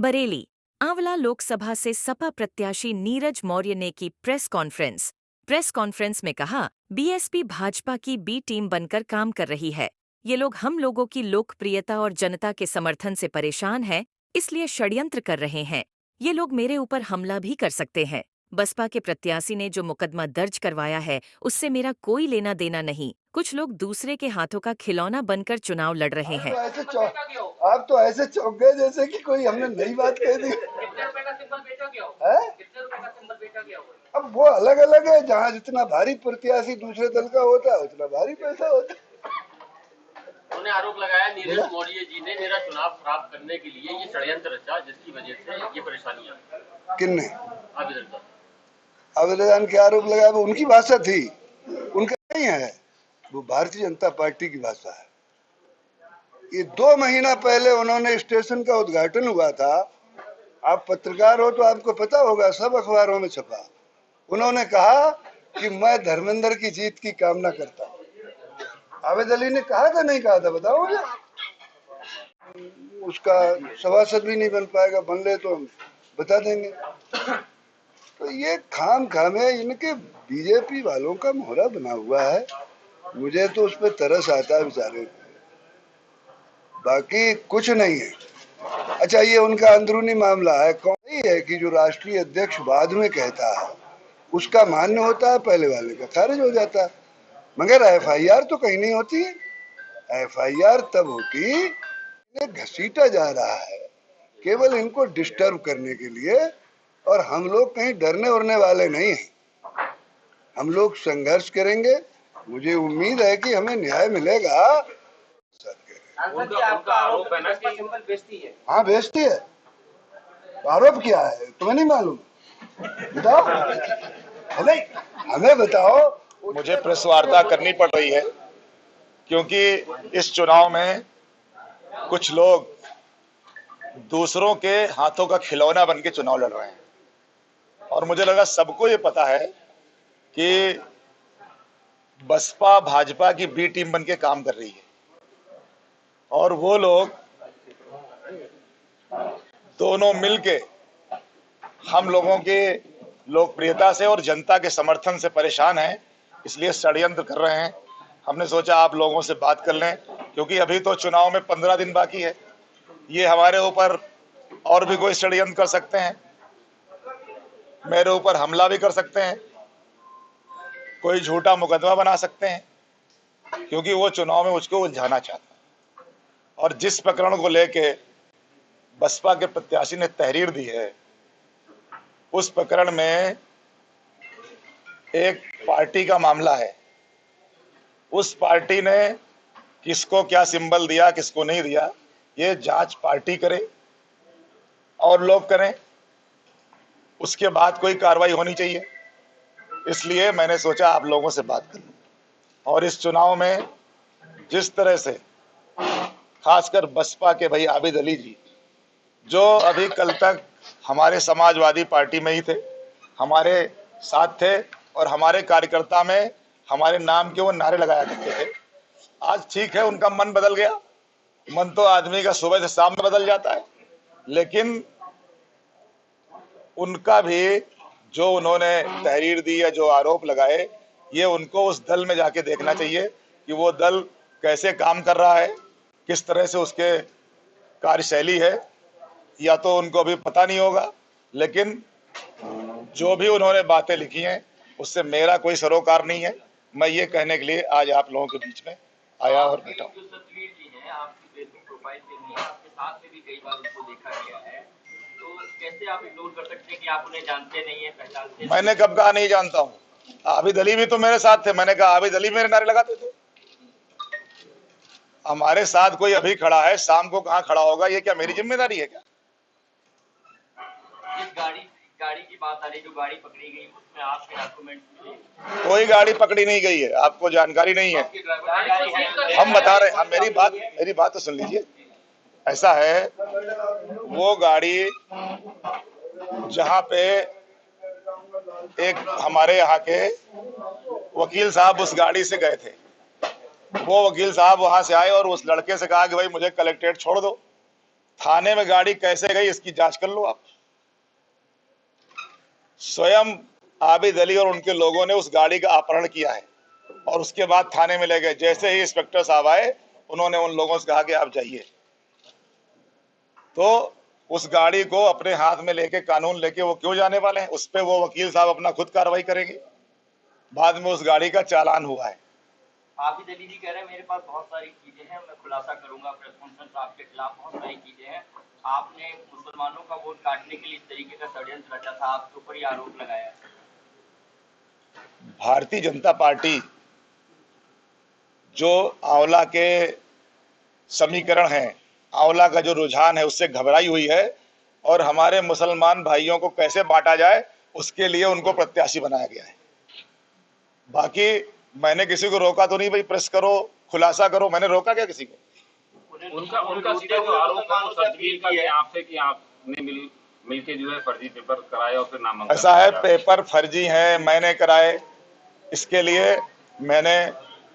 बरेली, आंवला लोकसभा से सपा प्रत्याशी नीरज मौर्य ने की प्रेस कॉन्फ्रेंस में कहा, बीएसपी भाजपा की बी टीम बनकर काम कर रही है। ये लोग हम लोगों की लोकप्रियता और जनता के समर्थन से परेशान हैं, इसलिए षड्यंत्र कर रहे हैं। ये लोग मेरे ऊपर हमला भी कर सकते हैं। बसपा के प्रत्याशी ने जो मुकदमा दर्ज करवाया है, उससे मेरा कोई लेना देना नहीं। कुछ लोग दूसरे के हाथों का खिलौना बनकर चुनाव लड़ रहे हैं। आप तो ऐसे चौंक गए जैसे कि कोई हमने नई बात कह दी है? अब वो अलग अलग है, जहाँ जितना भारी प्रत्याशी दूसरे दल का होता है उतना भारी पैसा होता है। उन्होंने आरोप लगाया नीरज मौर्य जी ने मेरा चुनाव खराब करने के लिए ये षड्यंत्र रचा, जिसकी वजह से ये परेशानियां। किन्ने? आबिद खान के आरोप लगाया, वो उनकी भाषा थी, उनका नहीं है, वो भारतीय जनता पार्टी की भाषा है। ये 2 महीना पहले उन्होंने स्टेशन का उद्घाटन हुआ था, आप पत्रकार हो तो आपको पता होगा, सब अखबारों में छपा। उन्होंने कहा कि मैं धर्मेंद्र की जीत की कामना करता हूँ। आबिद अली ने कहा था नहीं कहा था, बताओ मुझे। उसका सभासद भी नहीं बन पाएगा, बन ले तो हम बता देंगे। तो ये खाम खामे इनके बीजेपी वालों का मोहरा बना हुआ है। मुझे तो उस पर तरस आता है बेचारे, बाकी कुछ नहीं है। अच्छा, ये उनका अंदरूनी मामला है। कौन ही है कि जो राष्ट्रीय अध्यक्ष बाद में कहता है उसका मान्य होता है, पहले वाले का खारिज हो जाता है। मगर एफआईआर तो कहीं नहीं होती है। एफआईआर तब होती, इन्हें घसीटा जा रहा है केवल इनको डिस्टर्ब करने के लिए। और हम लोग कहीं डरने उड़ने वाले नहीं हैं, हम लोग संघर्ष करेंगे। मुझे उम्मीद है कि हमें न्याय मिलेगा। आपका आरोप है ना कि सिंबल बेचती है। हाँ, बेचती है। आरोप क्या है तुम्हें नहीं मालूम? बताओ हमें बताओ। मुझे प्रेस वार्ता करनी पड़ रही है क्योंकि इस चुनाव में कुछ लोग दूसरों के हाथों का खिलौना बन के चुनाव लड़ रहे हैं, और मुझे लगा सबको ये पता है कि बसपा भाजपा की बी टीम बन के काम कर रही है, और वो लोग दोनों मिलके हम लोगों के लोकप्रियता से और जनता के समर्थन से परेशान हैं, इसलिए षड्यंत्र कर रहे हैं। हमने सोचा आप लोगों से बात कर लें, क्योंकि अभी तो चुनाव में 15 दिन बाकी है। ये हमारे ऊपर और भी कोई षड्यंत्र कर सकते हैं, मेरे ऊपर हमला भी कर सकते हैं, कोई झूठा मुकदमा बना सकते हैं, क्योंकि वो चुनाव में मुझको उलझाना चाहता है। और जिस प्रकरण को लेके बसपा के प्रत्याशी ने तहरीर दी है, उस प्रकरण में एक पार्टी का मामला है। उस पार्टी ने किसको क्या सिंबल दिया, किसको नहीं दिया, ये जांच पार्टी करे और लोग करें, उसके बाद कोई कार्रवाई होनी चाहिए। इसलिए मैंने सोचा आप लोगों से बात कर लूं। और इस चुनाव में जिस तरह से खासकर बसपा के भाई आबिद अली जी, जो अभी कल तक हमारे समाजवादी पार्टी में ही थे, हमारे साथ थे और हमारे कार्यकर्ता में हमारे नाम के वो नारे लगाया करते थे, आज ठीक है उनका मन बदल गया। मन तो आदमी का सुबह से शाम में बदल जाता है, लेकिन उनका भी जो उन्होंने तहरीर दी या जो आरोप लगाए, ये उनको उस दल में जाके देखना चाहिए कि वो दल कैसे काम कर रहा है, किस तरह से उसके कार्यशैली है। या तो उनको अभी पता नहीं होगा, लेकिन जो भी उन्होंने बातें लिखी हैं उससे मेरा कोई सरोकार नहीं है। मैं ये कहने के लिए आज आप लोगों के बीच में आया और बैठा हूँ। कैसे आप इग्नोर कर सकते हैं कि आप उन्हें जानते नहीं हैं, पहचानते? मैंने कब कहा नहीं जानता हूँ? आबिद अली भी तो मेरे साथ थे, मैंने कहा आबिद अली मेरे नारे लगाते थे। हमारे साथ कोई अभी खड़ा है, शाम को कहाँ खड़ा होगा, ये क्या मेरी जिम्मेदारी है क्या? इस गाड़ी की बात आ रही, जो गाड़ी पकड़ी गई उसमें आपके डॉक्यूमेंट्स थे? कोई गाड़ी पकड़ी नहीं गई है, आपको जानकारी नहीं है। हम बता रहे हैं, मेरी बात तो सुन लीजिए। ऐसा है, वो गाड़ी जहां पे एक हमारे यहाँ के वकील साहब उस गाड़ी से गए थे, वो वकील साहब वहां से आए और उस लड़के से कहा कि भाई मुझे कलेक्ट्रेट छोड़ दो। थाने में गाड़ी कैसे गई इसकी जांच कर लो आप। स्वयं आबिद अली और उनके लोगों ने उस गाड़ी का अपहरण किया है और उसके बाद थाने में ले गए। जैसे ही इंस्पेक्टर साहब आए, उन्होंने उन लोगों से कहा कि आप जाइए। तो उस गाड़ी को अपने हाथ में लेके, कानून लेके वो क्यों जाने वाले हैं? उस पे वो वकील साहब अपना खुद कार्रवाई करेंगे। बाद में उस गाड़ी का चालान हुआ है। आबिद अली जी कह रहे हैं मेरे पास बहुत सारी चीजें हैं, मैं खुलासा करूंगा प्रेस कॉन्फ्रेंस आपके खिलाफ, बहुत सारी चीजें हैं। आपने मुसलमानों का वोट काटने के लिए इस तरीके का षड्यंत्र रचा था, आपके ऊपर ये आरोप लगाया है। भारतीय जनता पार्टी जो आंवला के समीकरण है, आंवला का जो रुझान है, उससे घबराई हुई है और हमारे मुसलमान भाइयों को कैसे बांटा जाए उसके लिए उनको प्रत्याशी बनाया गया है। बाकी मैंने किसी को रोका तो नहीं, भाई प्रेस करो, खुलासा करो, मैंने रोका क्या किसी को? उनका सीधा जो आरोप है वो सतवीर का है आपसे कि आपने मिलके जो है फर्जी पेपर कराए और फिर नामांकन। ऐसा है, पेपर फर्जी हैं, मैंने कराए। इसके लिए मैंने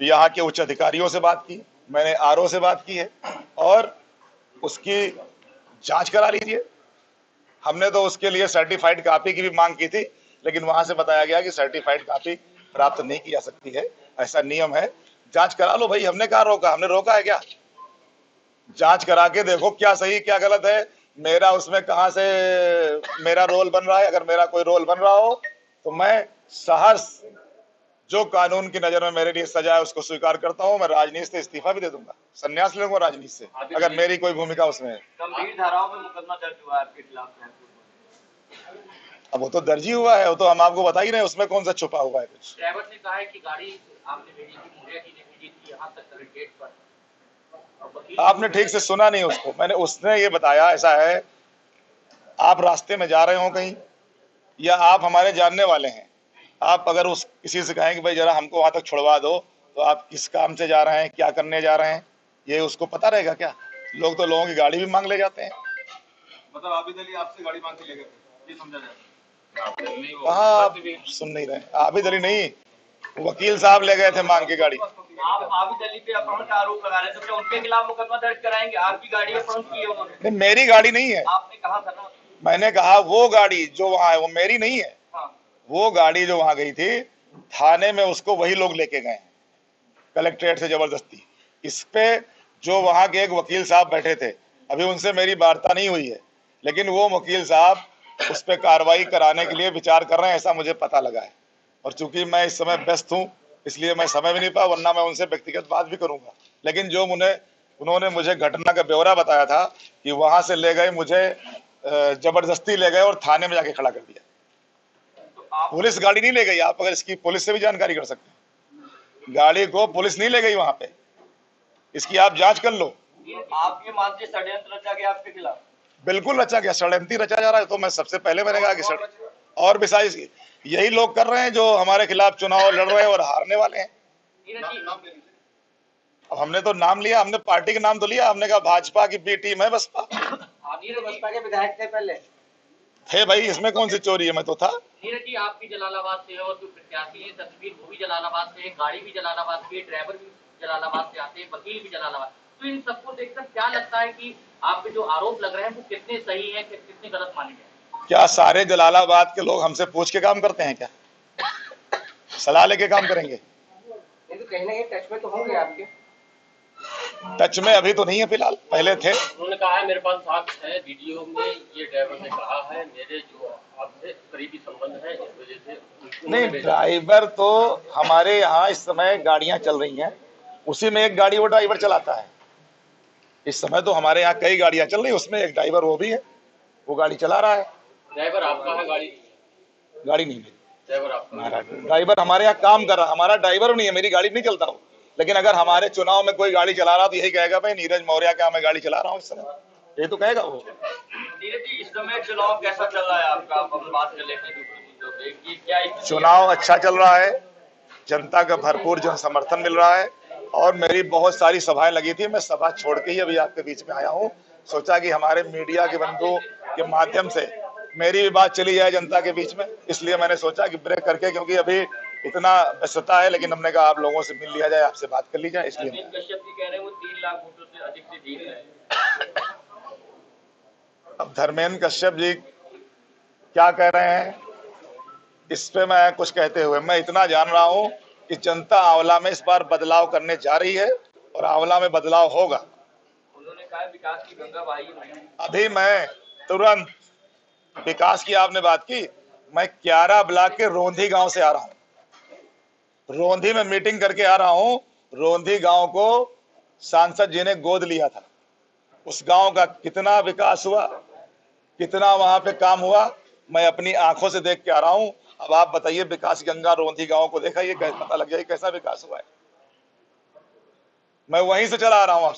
यहाँ के उच्च अधिकारियों से बात की, मैंने आरओ से बात की है और उसकी जांच करा लीजिए। हमने तो उसके लिए सर्टिफाइड कॉपी की भी मांग की थी, लेकिन वहां से बताया गया कि सर्टिफाइड कॉपी प्राप्त नहीं की जा सकती है, ऐसा नियम है। जांच करा लो भाई, हमने कहा रोका? हमने रोका है क्या? जांच करा के देखो क्या सही क्या गलत है। मेरा उसमें कहां से मेरा रोल बन रहा है? अगर मेरा कोई रोल बन रहा हो तो मैं सहर्ष जो कानून की नजर में मेरे लिए सजा है उसको स्वीकार करता हूं। मैं राजनीति से इस्तीफा भी दे दूंगा, संन्यास ले लूंगा राजनीति से, अगर मेरी कोई भूमिका उसमें है। गंभीर धाराओं में मुकदमा दर्ज हुआ है आपके खिलाफ। अब वो तो दर्ज ही हुआ है, वो तो हम आपको बता ही रहे हैं, उसमें कौन सा छुपा हुआ है कुछ। ड्राइवर ने कहा है कि गाड़ी आपने भेजी थी, मुखिया जी ने भेजी थी यहाँ तक कलेक्ट्रेट पर। आपने ठीक से सुना नहीं उसको। मैंने, उसने ये बताया, ऐसा है आप रास्ते में जा रहे हो कहीं या आप हमारे जानने वाले हैं, आप अगर उस किसी से कहें कि भाई जरा हमको वहां तक छुड़वा दो, तो आप किस काम से जा रहे हैं, क्या करने जा रहे हैं, ये उसको पता रहेगा क्या? लोग तो लोगों की गाड़ी भी मांग ले जाते हैं। मतलब आबिद अली आपसे गाड़ी मांग के ले गए, ये समझा जाए? कहाँ आप सुन नहीं रहे? आबिद अली नहीं, वकील साहब ले गए थे मांग के गाड़ी। आप आबिद अली पे अपहरण का आरोप लगा रहे थे, तो क्या उनके खिलाफ मुकदमा दर्ज कराएंगे? आपकी गाड़ी अपहरण की है उन्होंने। नहीं, मेरी गाड़ी नहीं है। आपने कहा था ना। मैंने कहा वो गाड़ी जो वहां है वो मेरी नहीं है। हाँ। वो गाड़ी जो वहां गई थी थाने में, उसको वही लोग लेके गए कलेक्ट्रेट से जबरदस्ती। इस पे जो वहां के एक वकील साहब बैठे थे, अभी उनसे मेरी वार्ता नहीं हुई है, लेकिन वो वकील साहब उस पर कार्रवाई कराने के लिए विचार कर रहे हैं, ऐसा मुझे पता लगा है। और चूंकि मैं इस समय व्यस्त हूं, इसलिए मैं समय भी नहीं पाया, वरना मैं उनसे व्यक्तिगत बात भी करूंगा। लेकिन जो उन्होंने मुझे घटना का ब्यौरा बताया था कि वहां से ले गए, मुझे जबरदस्ती ले गए और थाने में जाके खड़ा कर दिया। पुलिस गाड़ी नहीं ले गई। आप अगर इसकी पुलिस से भी जानकारी कर सकते हैं, गाड़ी को पुलिस नहीं ले गई वहां पे, इसकी आप जांच कर लो। आप ये मानते षड्यंत्र रचा गया आपके खिलाफ? बिल्कुल रचा गया, षड्यंत्र रचा जा रहा है। तो मैं सबसे पहले मैंने कहा कि और बिसाइज यही लोग कर रहे हैं जो हमारे खिलाफ चुनाव लड़ रहे हैं और हारने वाले हैं। अब हमने तो नाम लिया, हमने पार्टी का नाम तो लिया, हमने कहा भाजपा की बी टीम है बसपा। आप ही तो बसपा के विधायक थे पहले। थे भाई, इसमें कौन सी चोरी है? मैं तो था। नीरज जी, आप भी जलालाबाद से और जो प्रत्याशी है तस्वीर वो भी जलालाबाद से है, गाड़ी भी जलालाबाद से है, ड्राइवर भी जलालाबाद से आते हैं, वकील भी जलालाबाद। तो इन सबको देखकर क्या लगता है कि आपके जो आरोप लग रहे हैं वो कितने सही है, कितने गलत माने गए? क्या सारे जलालाबाद के लोग हमसे पूछ के काम करते हैं क्या? सलाह लेके काम करेंगे? तो कहीं ना कहीं टच में तो होंगे आपके। टच में अभी तो नहीं है फिलहाल, पहले थे। उन्होंने कहा है मेरे पास साक्ष्य है, वीडियो में ये ड्राइवर ने कहा है मेरे जो आपसे करीबी संबंध है, इस वजह से। नहीं, ड्राइवर तो हमारे यहाँ इस समय गाड़ियां चल रही हैं, उसी में एक गाड़ी वो ड्राइवर चलाता है। इस समय तो हमारे यहाँ कई गाड़ियां चल रही, उसमें एक ड्राइवर वो भी है, वो गाड़ी चला रहा है। ड्राइवर आपका है, गाड़ी नहीं मेरी। ड्राइवर आपका, ड्राइवर हमारे यहाँ काम कर रहा, हमारा ड्राइवर नहीं है, मेरी गाड़ी नहीं चलता हूँ। लेकिन अगर हमारे चुनाव में कोई गाड़ी चला रहा तो यही कहेगा भाई नीरज मौर्य क्या मैं गाड़ी चला रहा हूँ इस समय, ये तो कहेगा वो। नीरज जी, इस समय चुनाव कैसा चल रहा है आपका? हम बात कर लेते हैं क्या चुनाव अच्छा चल रहा है, जनता का भरपूर जन समर्थन मिल रहा है और मेरी बहुत सारी सभाएं लगी थी। मैं सभा छोड़ के ही अभी आपके बीच में आया हूँ। सोचा कि हमारे मीडिया के बंधुओं के माध्यम से मेरी भी बात चली जाए जनता के बीच में, इसलिए मैंने सोचा कि ब्रेक करके, क्योंकि अभी इतना व्यस्तता है, लेकिन हमने कहा आप लोगों से मिल लिया जाए, आपसे बात कर ली जाए, इसलिए। कश्यप जी कह रहे हैं वो 3 लाख वोटों से अधिक से जीत है। अब धर्मेंद्र कश्यप जी क्या कह रहे हैं इस पे मैं कुछ कहते हुए मैं इतना जान रहा हूं कि जनता आंवला में इस बार बदलाव करने जा रही है और आंवला में बदलाव होगा। उन्होंने कहा विकास की गंगा बहाई नहीं। अभी मैं तुरंत विकास की आपने बात की, मैं 11 ब्लॉक के रोंधी गांव से आ रहा हूं। रोंधी में मीटिंग करके आ रहा हूं। रोंधी गांव को सांसद जी ने गोद लिया था। उस गांव का कितना विकास हुआ, कितना वहां पे काम हुआ, मैं अपनी आंखों से देख के आ रहा हूं। अब आप बताइए, विकास गंगा रोंधी गांव को देखा, ये पता लग जाए कैसा विकास हुआ है। मैं वहीं से चला आ रहा हूं आप